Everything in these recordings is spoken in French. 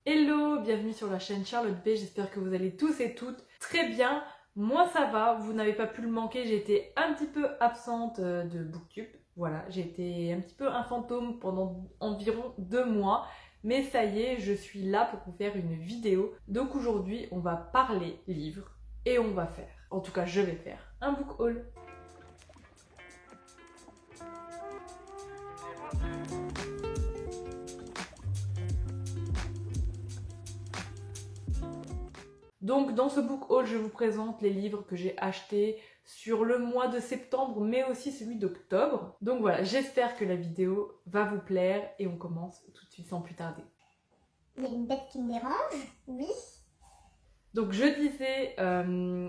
Hello, bienvenue sur la chaîne Charlotte B, j'espère que vous allez tous et toutes très bien. Moi ça va, vous n'avez pas pu le manquer, j'ai été un petit peu absente de Booktube. Voilà, j'ai été un petit peu un fantôme pendant environ 2 mois. Mais ça y est, je suis là pour vous faire une vidéo. Donc aujourd'hui, on va parler livres et on va faire, en tout cas je vais faire, un book haul. Donc dans ce book haul, je vous présente les livres que j'ai achetés sur le mois de septembre, mais aussi celui d'octobre. Donc voilà, j'espère que la vidéo va vous plaire et on commence tout de suite sans plus tarder. Il y a une bête qui me dérange, oui. Donc je disais,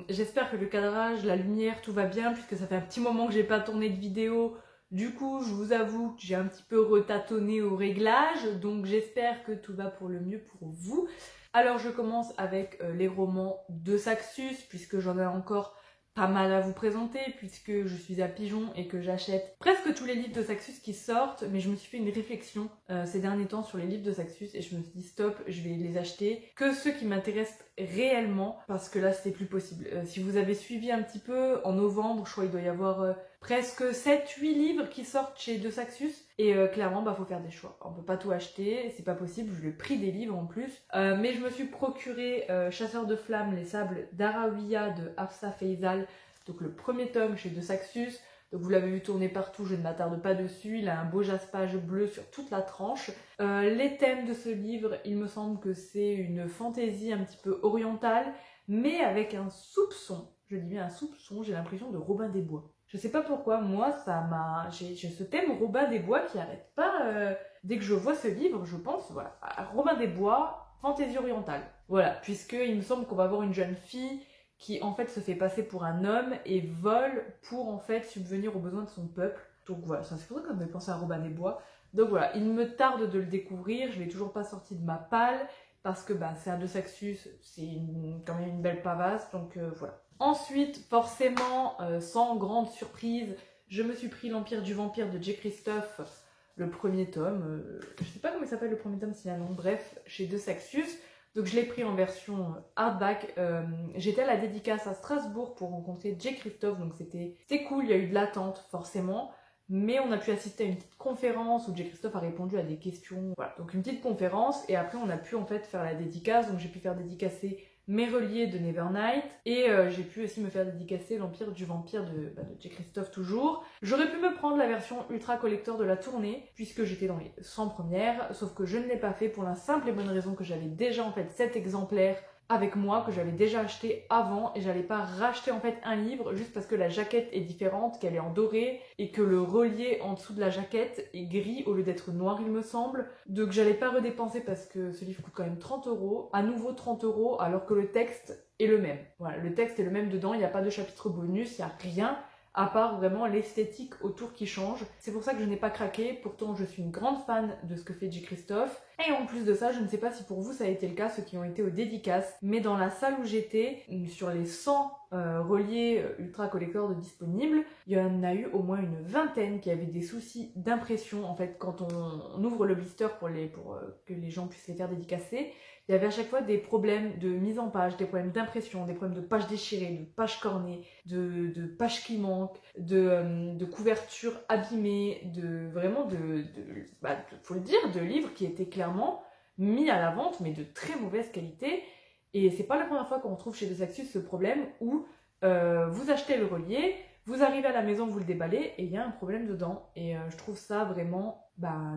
j'espère que le cadrage, la lumière, tout va bien, puisque ça fait un petit moment que j'ai pas tourné de vidéo. Du coup, je vous avoue que j'ai un petit peu retâtonné au réglage, donc j'espère que tout va pour le mieux pour vous. Alors je commence avec les romans de Saxus, puisque j'en ai encore pas mal à vous présenter, puisque je suis à Pigeon et que j'achète presque tous les livres de Saxus qui sortent, mais je me suis fait une réflexion ces derniers temps sur les livres de Saxus et je me suis dit stop, je vais les acheter que ceux qui m'intéressent réellement, parce que là c'est plus possible. Si vous avez suivi un petit peu, en novembre, je crois il doit y avoir presque 7-8 livres qui sortent chez De Saxus et clairement faut faire des choix. On peut pas tout acheter, c'est pas possible, vu le prix des livres en plus. Mais je me suis procuré Chasseur de flammes, les sables d'Arawiya de Hafsa Faisal, donc le premier tome chez De Saxus. Donc vous l'avez vu tourner partout, je ne m'attarde pas dessus, il a un beau jaspage bleu sur toute la tranche. Les thèmes de ce livre, il me semble que c'est une fantaisie un petit peu orientale, mais avec un soupçon, je dis bien un soupçon, j'ai l'impression de Robin des Bois. Je sais pas pourquoi, moi ça m'a... J'ai ce thème Robin des Bois qui arrête pas, dès que je vois ce livre, je pense voilà, à Robin des Bois, fantaisie orientale. Voilà, puisqu'il me semble qu'on va avoir une jeune fille qui en fait se fait passer pour un homme et vole pour en fait subvenir aux besoins de son peuple. Donc voilà, c'est pour ça que ça me fait penser à Robin des Bois. Donc voilà, il me tarde de le découvrir, je l'ai toujours pas sorti de ma palle, parce que c'est un De Saxus, c'est quand même une belle pavasse, donc voilà. Ensuite, forcément, sans grande surprise, je me suis pris L'Empire du Vampire de J. Christophe, le premier tome. Je sais pas comment il s'appelle le premier tome, c'est un nom, bref, chez De Saxus. Donc je l'ai pris en version hardback. J'étais à la dédicace à Strasbourg pour rencontrer J. Christophe, donc c'était cool, il y a eu de l'attente forcément. Mais on a pu assister à une petite conférence où J. Christophe a répondu à des questions. Voilà, donc une petite conférence et après on a pu en fait faire la dédicace. Donc j'ai pu faire dédicacer Mes Reliés de Nevernight et j'ai pu aussi me faire dédicacer L'Empire du Vampire de J. Christophe toujours. J'aurais pu me prendre la version ultra collector de la tournée puisque j'étais dans les 100 premières, sauf que je ne l'ai pas fait pour la simple et bonne raison que j'avais déjà en fait 7 exemplaires avec moi, que j'avais déjà acheté avant et j'allais pas racheter en fait un livre juste parce que la jaquette est différente, qu'elle est en doré et que le relié en dessous de la jaquette est gris au lieu d'être noir il me semble. Donc j'allais pas redépenser parce que ce livre coûte quand même 30 €, à nouveau 30 € alors que le texte est le même. Voilà, le texte est le même dedans, il n'y a pas de chapitre bonus, il n'y a rien à part vraiment l'esthétique autour qui change. C'est pour ça que je n'ai pas craqué, pourtant je suis une grande fan de ce que fait J. Christophe. Et en plus de ça, je ne sais pas si pour vous ça a été le cas, ceux qui ont été aux dédicaces, mais dans la salle où j'étais, sur les 100 reliés ultra collector de disponibles, il y en a eu au moins une vingtaine qui avaient des soucis d'impression. En fait, quand on ouvre le blister pour que les gens puissent les faire dédicacer, il y avait à chaque fois des problèmes de mise en page, des problèmes d'impression, des problèmes de pages déchirées, de pages cornées, de pages qui manquent, de couvertures abîmées, faut le dire, de livres qui étaient clairement mis à la vente, mais de très mauvaise qualité. Et c'est pas la première fois qu'on trouve chez De Saxus ce problème où vous achetez le relié, vous arrivez à la maison, vous le déballez et il y a un problème dedans. Et je trouve ça vraiment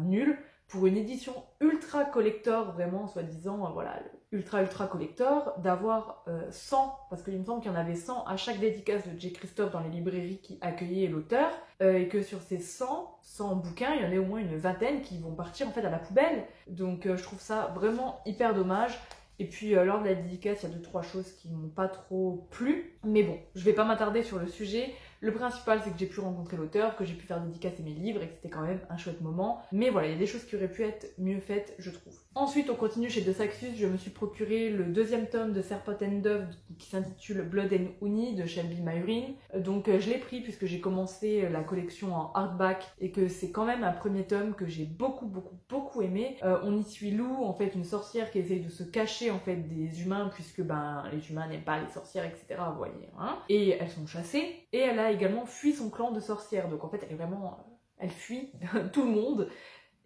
nul. Pour une édition ultra collector, vraiment soi-disant, voilà, ultra collector, d'avoir 100, parce qu'il me semble qu'il y en avait 100 à chaque dédicace de J. Christophe dans les librairies qui accueillaient l'auteur, et que sur ces 100 bouquins, il y en a au moins une vingtaine qui vont partir en fait à la poubelle. Donc je trouve ça vraiment hyper dommage. Et puis lors de la dédicace, il y a 2-3 choses qui m'ont pas trop plu. Mais bon, je vais pas m'attarder sur le sujet. Le principal, c'est que j'ai pu rencontrer l'auteur, que j'ai pu faire dédicacer mes livres et que c'était quand même un chouette moment. Mais voilà, il y a des choses qui auraient pu être mieux faites, je trouve. Ensuite, on continue chez De Saxus. Je me suis procuré le 2e tome de Serpent and Dove qui s'intitule Blood and Honey de Shelby Myrin. Donc je l'ai pris puisque j'ai commencé la collection en hardback et que c'est quand même un premier tome que j'ai beaucoup aimé. On y suit Lou, en fait une sorcière qui essaye de se cacher en fait des humains puisque les humains n'aiment pas les sorcières, etc. Vous voyez, hein. Et elles sont chassées et elle a également fui son clan de sorcières. Donc en fait elle est vraiment... elle fuit tout le monde.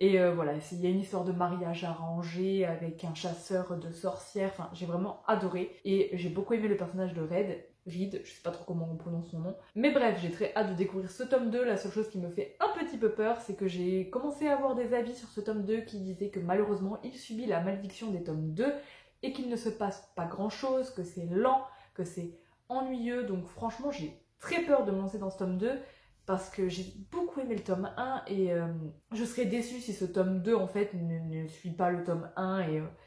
Et voilà, il y a une histoire de mariage arrangé avec un chasseur de sorcières, enfin j'ai vraiment adoré. Et j'ai beaucoup aimé le personnage de Reed, je sais pas trop comment on prononce son nom. Mais bref, j'ai très hâte de découvrir ce tome 2, la seule chose qui me fait un petit peu peur, c'est que j'ai commencé à avoir des avis sur ce tome 2 qui disaient que malheureusement il subit la malédiction des tomes 2 et qu'il ne se passe pas grand chose, que c'est lent, que c'est ennuyeux, donc franchement j'ai très peur de me lancer dans ce tome 2. Parce que j'ai beaucoup aimé le tome 1 et je serais déçue si ce tome 2 en fait ne suit pas le tome 1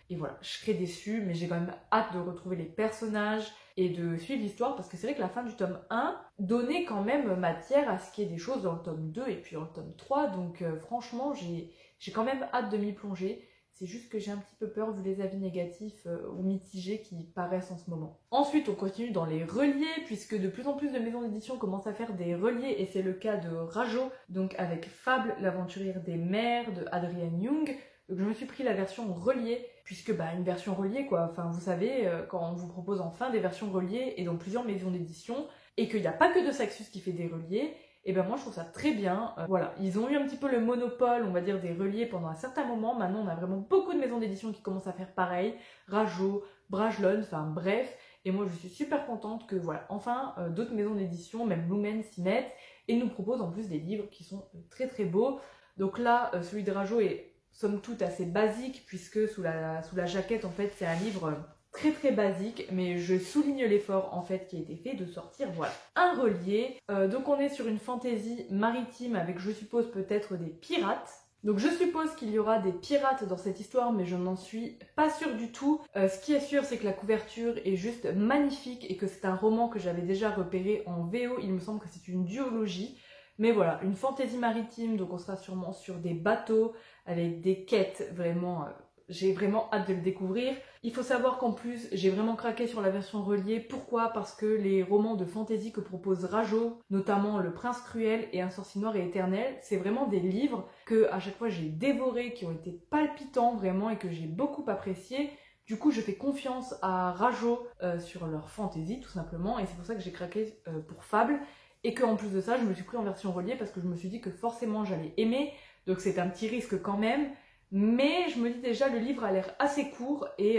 et voilà, je serais déçue, mais j'ai quand même hâte de retrouver les personnages et de suivre l'histoire parce que c'est vrai que la fin du tome 1 donnait quand même matière à ce qu'il y ait des choses dans le tome 2 et puis dans le tome 3, donc franchement j'ai quand même hâte de m'y plonger. C'est juste que j'ai un petit peu peur vu les avis négatifs ou mitigés qui paraissent en ce moment. Ensuite, on continue dans les reliés, puisque de plus en plus de maisons d'édition commencent à faire des reliés, et c'est le cas de Rajo, donc avec Fable, l'aventurière des mers, de Adrienne Young. Donc je me suis pris la version reliée, puisque une version reliée quoi, enfin vous savez, quand on vous propose enfin des versions reliées, et dans plusieurs maisons d'édition, et qu'il n'y a pas que De Saxus qui fait des reliés, et moi je trouve ça très bien. Voilà, ils ont eu un petit peu le monopole, on va dire, des reliés pendant un certain moment. Maintenant on a vraiment beaucoup de maisons d'édition qui commencent à faire pareil. Rajo, Brajlon, enfin bref. Et moi je suis super contente que voilà, enfin d'autres maisons d'édition, même Lumen s'y mettent et nous proposent en plus des livres qui sont très beaux. Donc là, celui de Rajo est somme toute assez basique puisque sous la jaquette en fait c'est un livre... très basique, mais je souligne l'effort en fait qui a été fait de sortir, voilà, un relié. Donc on est sur une fantaisie maritime avec, je suppose, peut-être des pirates. Donc je suppose qu'il y aura des pirates dans cette histoire, mais je n'en suis pas sûre du tout. Ce qui est sûr, c'est que la couverture est juste magnifique et que c'est un roman que j'avais déjà repéré en VO. Il me semble que c'est une duologie. Mais voilà, une fantaisie maritime, donc on sera sûrement sur des bateaux avec des quêtes vraiment... j'ai vraiment hâte de le découvrir. Il faut savoir qu'en plus, j'ai vraiment craqué sur la version reliée. Pourquoi? Parce que les romans de fantasy que propose Rajo, notamment Le Prince Cruel et Un sorcier noir et éternel, c'est vraiment des livres que à chaque fois j'ai dévorés, qui ont été palpitants vraiment et que j'ai beaucoup apprécié. Du coup, je fais confiance à Rajo sur leur fantasy tout simplement, et c'est pour ça que j'ai craqué pour Fable. Et qu'en plus de ça, je me suis pris en version reliée parce que je me suis dit que forcément j'allais aimer, donc c'est un petit risque quand même. Mais je me dis déjà, le livre a l'air assez court et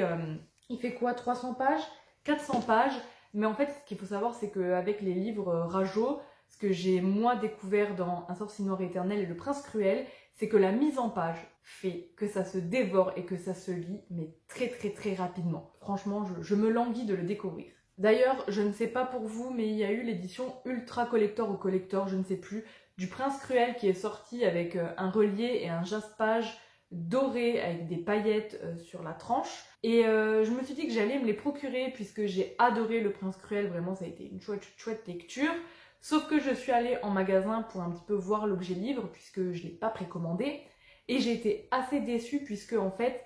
il fait quoi, 300 pages 400 pages. Mais en fait, ce qu'il faut savoir, c'est qu'avec les livres Rajo, ce que j'ai moi découvert dans Un sorcier noir et éternel et Le Prince Cruel, c'est que la mise en page fait que ça se dévore et que ça se lit, mais très rapidement. Franchement, je me languis de le découvrir. D'ailleurs, je ne sais pas pour vous, mais il y a eu l'édition Ultra Collector ou Collector, je ne sais plus, du Prince Cruel qui est sorti avec un relié et un jaspage doré avec des paillettes sur la tranche. Et je me suis dit que j'allais me les procurer puisque j'ai adoré Le Prince Cruel, vraiment ça a été une chouette lecture. Sauf que je suis allée en magasin pour un petit peu voir l'objet livre puisque je ne l'ai pas précommandé. Et j'ai été assez déçue puisque en fait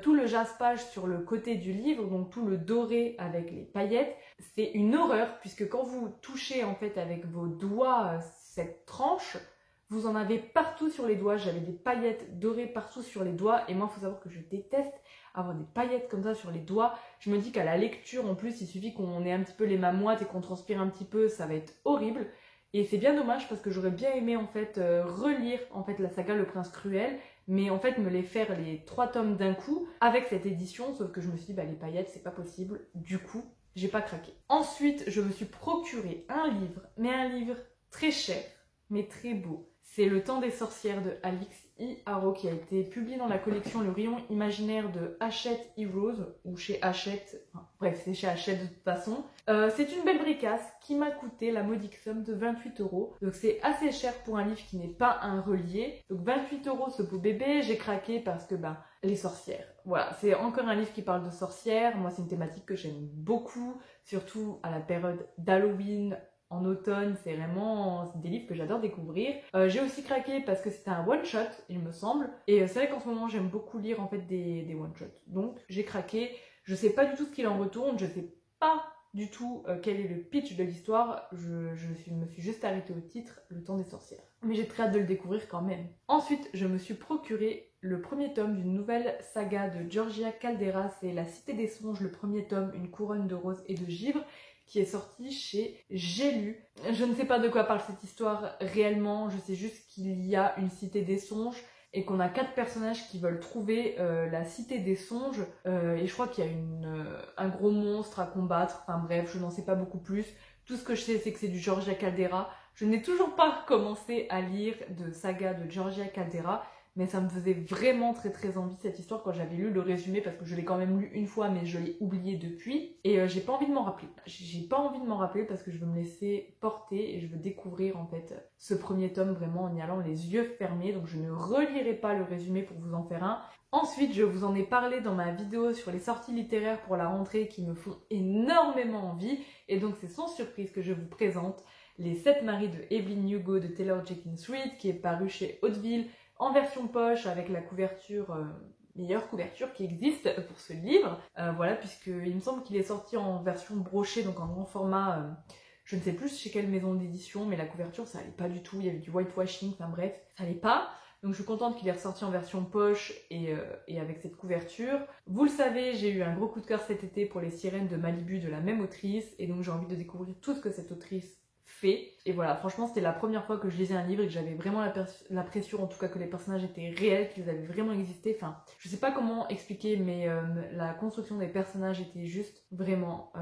tout le jaspage sur le côté du livre, donc tout le doré avec les paillettes, c'est une horreur puisque quand vous touchez en fait avec vos doigts cette tranche, vous en avez partout sur les doigts. J'avais des paillettes dorées partout sur les doigts et moi il faut savoir que je déteste avoir des paillettes comme ça sur les doigts. Je me dis qu'à la lecture en plus il suffit qu'on ait un petit peu les mains moites et qu'on transpire un petit peu, ça va être horrible. Et c'est bien dommage parce que j'aurais bien aimé en fait relire en fait la saga Le Prince Cruel, mais en fait me les faire les 3 tomes d'un coup avec cette édition, sauf que je me suis dit les paillettes c'est pas possible, du coup j'ai pas craqué. Ensuite je me suis procuré un livre, mais un livre très cher mais très beau. C'est Le Temps des sorcières de Alix E. Harrow qui a été publié dans la collection Le Rayon imaginaire de Hachette Heroes, ou chez Hachette, enfin, bref c'est chez Hachette de toute façon. C'est une belle bricasse qui m'a coûté la modique somme de 28 €. Donc c'est assez cher pour un livre qui n'est pas un relié. Donc 28 € ce beau bébé, j'ai craqué parce que les sorcières. Voilà, c'est encore un livre qui parle de sorcières. Moi c'est une thématique que j'aime beaucoup, surtout à la période d'Halloween en automne, c'est vraiment des livres que j'adore découvrir. J'ai aussi craqué parce que c'était un one-shot, il me semble. Et c'est vrai qu'en ce moment, j'aime beaucoup lire en fait des one-shots. Donc j'ai craqué. Je sais pas du tout ce qu'il en retourne, je sais pas du tout quel est le pitch de l'histoire. Me suis juste arrêtée au titre, Le Temps des sorcières. Mais j'ai très hâte de le découvrir quand même. Ensuite, je me suis procuré le premier tome d'une nouvelle saga de Georgia Caldera, c'est La Cité des Songes, le premier tome, Une couronne de roses et de givre, qui est sorti chez J'ai lu. Je ne sais pas de quoi parle cette histoire réellement, je sais juste qu'il y a une cité des songes et qu'on a 4 personnages qui veulent trouver la cité des songes et je crois qu'il y a un gros monstre à combattre, enfin bref, je n'en sais pas beaucoup plus. Tout ce que je sais, c'est que c'est du Georgia Caldera. Je n'ai toujours pas commencé à lire de saga de Georgia Caldera, mais ça me faisait vraiment très envie cette histoire quand j'avais lu le résumé, parce que je l'ai quand même lu une fois mais je l'ai oublié depuis et j'ai pas envie de m'en rappeler. J'ai pas envie de m'en rappeler parce que je veux me laisser porter et je veux découvrir en fait ce premier tome vraiment en y allant les yeux fermés, donc je ne relirai pas le résumé pour vous en faire un. Ensuite, je vous en ai parlé dans ma vidéo sur les sorties littéraires pour la rentrée qui me font énormément envie et donc c'est sans surprise que je vous présente Les 7 maris de Evelyn Hugo de Taylor Jenkins Reid, qui est paru chez Hauteville en version poche avec la couverture, meilleure couverture qui existe pour ce livre. Voilà, puisqu'il me semble qu'il est sorti en version brochée, donc en grand format, je ne sais plus chez quelle maison d'édition, mais la couverture ça allait pas du tout, il y avait du whitewashing, enfin bref, ça allait pas. Donc je suis contente qu'il est ressorti en version poche et avec cette couverture. Vous le savez, j'ai eu un gros coup de cœur cet été pour Les Sirènes de Malibu de la même autrice, et donc j'ai envie de découvrir tout ce que cette autrice fait. Et voilà, franchement c'était la première fois que je lisais un livre et que j'avais vraiment l'impression en tout cas que les personnages étaient réels, qu'ils avaient vraiment existé. Enfin, je sais pas comment expliquer, mais la construction des personnages était juste vraiment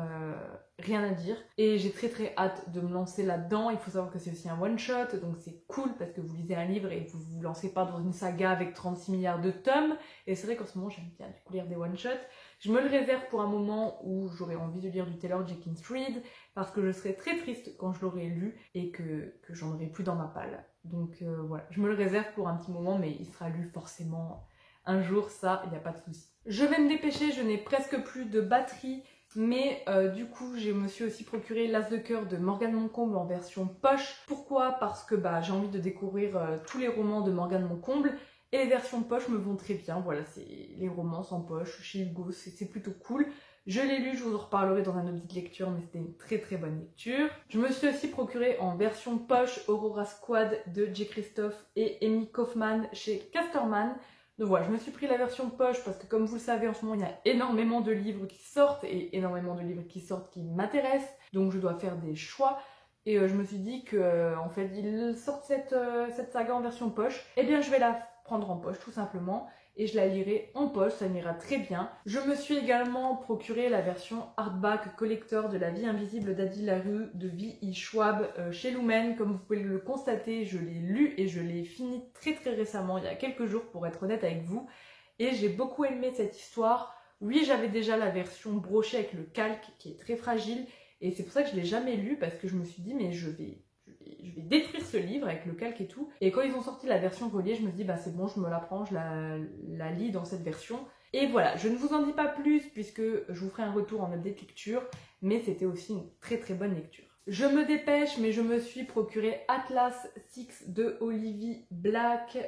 rien à dire. Et j'ai très hâte de me lancer là-dedans. Il faut savoir que c'est aussi un one-shot, donc c'est cool parce que vous lisez un livre et vous vous lancez pas dans une saga avec 36 milliards de tomes. Et c'est vrai qu'en ce moment j'aime bien du coup lire des one-shots. Je me le réserve pour un moment où j'aurai envie de lire du Taylor Jenkins Reid, parce que je serai très triste quand je l'aurai lu et que j'en aurai plus dans ma palle. Donc voilà, je me le réserve pour un petit moment, mais il sera lu forcément un jour, ça, il n'y a pas de souci. Je vais me dépêcher, je n'ai presque plus de batterie, mais du coup, je me suis aussi procuré L'As de cœur de Morgane Moncomble en version poche. Pourquoi? Parce que j'ai envie de découvrir tous les romans de Morgane Moncomble. Et les versions poche me vont très bien, voilà, c'est les romans en poche chez Hugo, c'est plutôt cool. Je l'ai lu, je vous en reparlerai dans un autre de lecture, mais c'était une très bonne lecture. Je me suis aussi procuré en version poche Aurora Squad de J. Christophe et Amy Kaufman chez Casterman. Donc voilà, je me suis pris la version poche parce que comme vous le savez, en ce moment il y a énormément de livres qui sortent et énormément de livres qui sortent qui m'intéressent, donc je dois faire des choix. Et je me suis dit que en fait ils sortent cette saga en version poche, et bien je vais la prendre en poche tout simplement et je la lirai en poche, ça m'ira très bien. Je me suis également procuré la version hardback collector de La vie invisible d'Adi Larue de V.I. Schwab chez Lumen. Comme vous pouvez le constater, je l'ai lu et je l'ai fini très récemment, il y a quelques jours pour être honnête avec vous, et j'ai beaucoup aimé cette histoire. Oui, j'avais déjà la version brochée avec le calque qui est très fragile, et c'est pour ça que je ne l'ai jamais lu, parce que je me suis dit mais je vais détruire ce livre avec le calque et tout. Et quand ils ont sorti la version reliée, je me suis dit c'est bon, je me la prends, je la lis dans cette version. Et voilà, je ne vous en dis pas plus puisque je vous ferai un retour en update lecture, mais c'était aussi une très bonne lecture. Je me dépêche, mais je me suis procuré Atlas 6 de Olivie Blake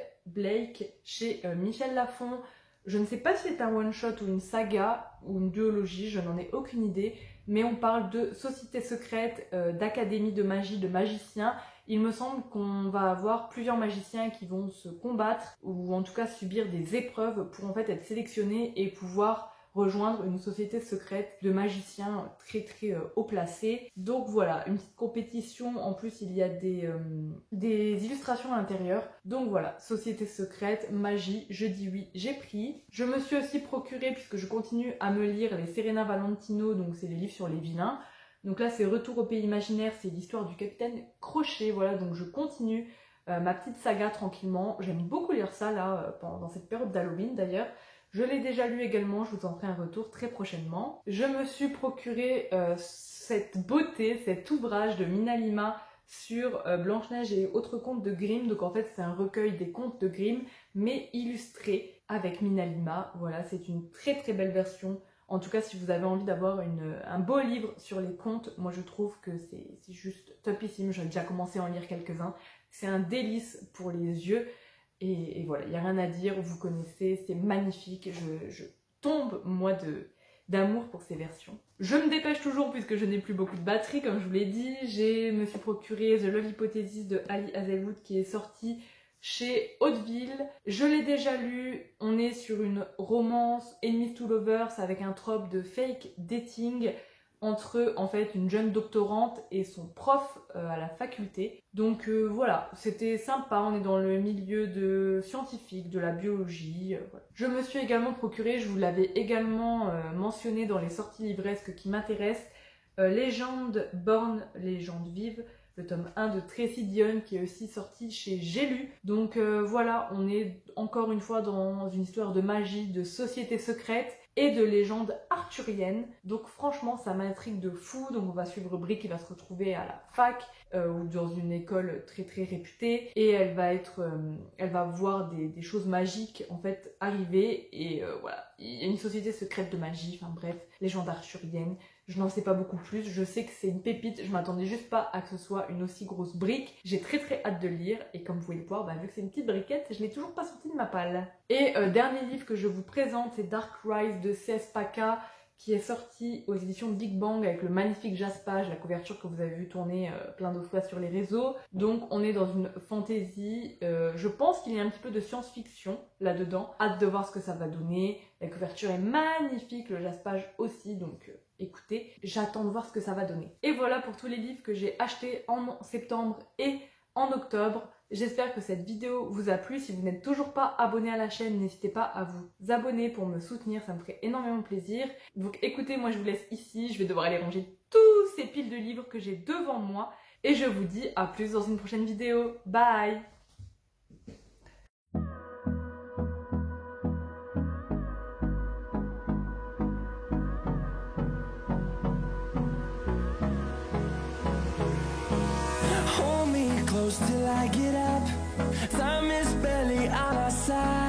chez Michel Lafon. Je ne sais pas si c'est un one-shot ou une saga ou une duologie, je n'en ai aucune idée, mais on parle de société secrète, d'académie de magie, de magiciens. Il me semble qu'on va avoir plusieurs magiciens qui vont se combattre ou en tout cas subir des épreuves pour en fait être sélectionnés et pouvoir rejoindre une société secrète de magiciens très haut placés. Donc voilà, une petite compétition, en plus il y a des illustrations à l'intérieur. Donc voilà, société secrète, magie, je dis oui, j'ai pris. Je me suis aussi procuré, puisque je continue à me lire les Serena Valentino, donc c'est les livres sur les vilains. Donc là c'est Retour au pays imaginaire, c'est l'histoire du capitaine Crochet, voilà, donc je continue ma petite saga tranquillement. J'aime beaucoup lire ça là, dans cette période d'Halloween d'ailleurs. Je l'ai déjà lu également, je vous en ferai un retour très prochainement. Je me suis procuré cette beauté, cet ouvrage de Mina Lima sur Blanche-Neige et autres contes de Grimm. Donc en fait c'est un recueil des contes de Grimm, mais illustré avec Mina Lima. Voilà, c'est une très belle version En tout cas, si vous avez envie d'avoir un beau livre sur les contes, moi je trouve que c'est juste topissime. J'ai déjà commencé à en lire quelques-uns. C'est un délice pour les yeux. Et voilà, il n'y a rien à dire, vous connaissez, c'est magnifique. Je tombe, moi, d'amour pour ces versions. Je me dépêche toujours puisque je n'ai plus beaucoup de batterie, comme je vous l'ai dit. Je me suis procuré The Love Hypothesis de Ali Hazelwood qui est sorti chez Hauteville. Je l'ai déjà lu, on est sur une romance enemies to lovers avec un trope de fake dating entre en fait une jeune doctorante et son prof à la faculté. Donc voilà, c'était sympa, on est dans le milieu de scientifique, de la biologie. Voilà. Je me suis également procuré, je vous l'avais également mentionné dans les sorties livresques qui m'intéressent, Légende Born, Légende Vive, le tome 1 de Tracy Dion qui est aussi sorti chez J'ai lu. Donc voilà, on est encore une fois dans une histoire de magie, de société secrète et de légende arthurienne. Donc franchement, ça m'intrigue de fou. Donc on va suivre Brie qui va se retrouver à la fac ou dans une école très très réputée et elle va voir des choses magiques en fait arriver et voilà, il y a une société secrète de magie, enfin bref, légende arthurienne. Je n'en sais pas beaucoup plus, je sais que c'est une pépite, je m'attendais juste pas à que ce soit une aussi grosse brique. J'ai très très hâte de le lire et comme vous pouvez le voir, vu que c'est une petite briquette, je l'ai toujours pas sorti de ma palle. Et dernier livre que je vous présente, c'est Dark Rise de C.S. Paca qui est sorti aux éditions Big Bang avec le magnifique jaspage, la couverture que vous avez vu tourner plein d'autres fois sur les réseaux. Donc on est dans une fantasy, je pense qu'il y a un petit peu de science-fiction là-dedans. Hâte de voir ce que ça va donner, la couverture est magnifique, le jaspage aussi, donc écoutez, j'attends de voir ce que ça va donner. Et voilà pour tous les livres que j'ai achetés en septembre et en octobre. J'espère que cette vidéo vous a plu. Si vous n'êtes toujours pas abonné à la chaîne, n'hésitez pas à vous abonner pour me soutenir, ça me ferait énormément plaisir. Donc écoutez, moi je vous laisse ici, je vais devoir aller ranger tous ces piles de livres que j'ai devant moi. Et je vous dis à plus dans une prochaine vidéo. Bye! Hold me close till I get up. Time is barely on our side.